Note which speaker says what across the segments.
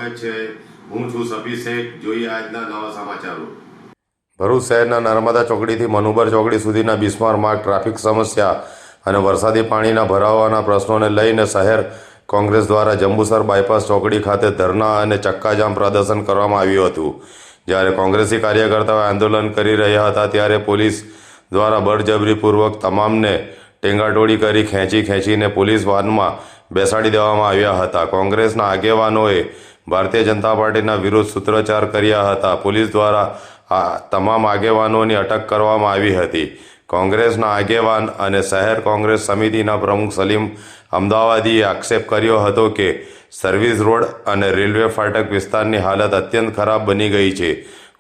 Speaker 1: સ્વાગત છે। હું છું સફી શેખ। જોઈએ આજના નવા સમાચારો।
Speaker 2: ભરૂચ શહેરના નર્મદા ચોકડીથી મનુબર ચોકડી સુધીના બિસ્માર માર્ગ ટ્રાફિક સમસ્યા અને વરસાદી પાણીના ભરાવાના પ્રશ્નોને લઈને શહેર કોંગ્રેસ દ્વારા જંબુસર બાયપાસ ચોકડી ખાતે ધરણા અને ચક્કાજામ પ્રદર્શન કરવામાં આવ્યું હતું। જ્યારે કોંગ્રેસી કાર્યકર્તાઓ આંદોલન કરી રહ્યા હતા ત્યારે પોલીસ દ્વારા બળજબરીપૂર્વક તમામને ટેંગાટોળી કરી ખેંચીને પોલીસ વાનમાં બેસાડી દેવામાં આવ્યા હતા। કોંગ્રેસના આગેવાનોએ ભારતીય જનતા પાર્ટીના વિરુદ્ધ સૂત્રોચ્ચાર કર્યા હતા। પોલીસ દ્વારા આ તમામ આગેવાનોની અટક કરવામાં આવી હતી। કોંગ્રેસના આગેવાન અને શહેર કોંગ્રેસ સમિતિના પ્રમુખ સલીમ અમદાવાદીએ આક્ષેપ કર્યો હતો કે સર્વિસ રોડ અને રેલવે ફાટક વિસ્તારની હાલત અત્યંત ખરાબ બની ગઈ છે।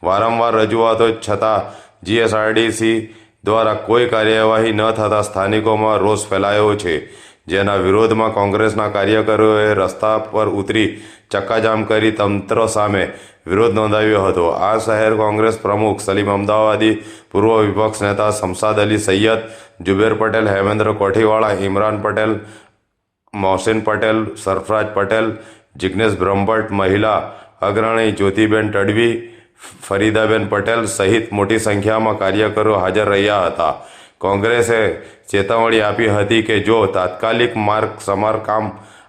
Speaker 2: વારંવાર રજૂઆતો છતાં જીએસઆરટીસી દ્વારા કોઈ કાર્યવાહી ન થતાં સ્થાનિકોમાં રોષ ફેલાયો છે, જેના વિરોધમાં કોંગ્રેસના કાર્યકરોએ રસ્તા પર ઉતરી ચક્કાજામ કરી તંત્ર સામે વિરોધ નોંધાવ્યો હતો। આ શહેર કોંગ્રેસ પ્રમુખ સલીમ અમદાવાદી, પૂર્વ વિપક્ષ નેતા શમશાદ અલી સૈયદ, જુબેર પટેલ, હેમેન્દ્ર કોઠીવાળા, ઇમરાન પટેલ, મોહસિન પટેલ, સરફરાજ પટેલ, જિગ્નેશ બ્રહ્મભટ્ટ, મહિલા અગ્રણી જ્યોતિબેન તડવી, ફરીદાબેન પટેલ સહિત મોટી સંખ્યામાં કાર્યકરો હાજર રહ્યા હતા। કોંગ્રેસે ચેતવણી આપી હતી કે જો તાત્કાલિક માર્ગ સમારકામ,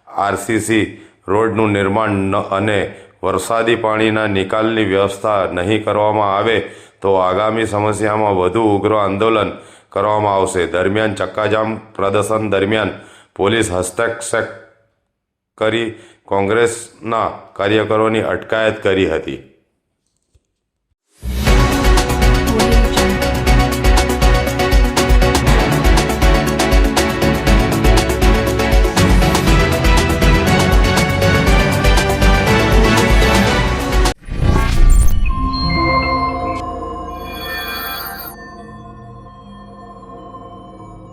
Speaker 2: આરસીસી રોડનું નિર્માણ અને વરસાદી પાણીના નિકાલની વ્યવસ્થા નહીં કરવામાં આવે તો આગામી સમસ્યામાં વધુ ઉગ્ર આંદોલન કરવામાં આવશે। દરમિયાન ચક્કાજામ પ્રદર્શન દરમિયાન પોલીસ હસ્તક્ષેપ કરી કોંગ્રેસના કાર્યકરોની અટકાયત કરી હતી।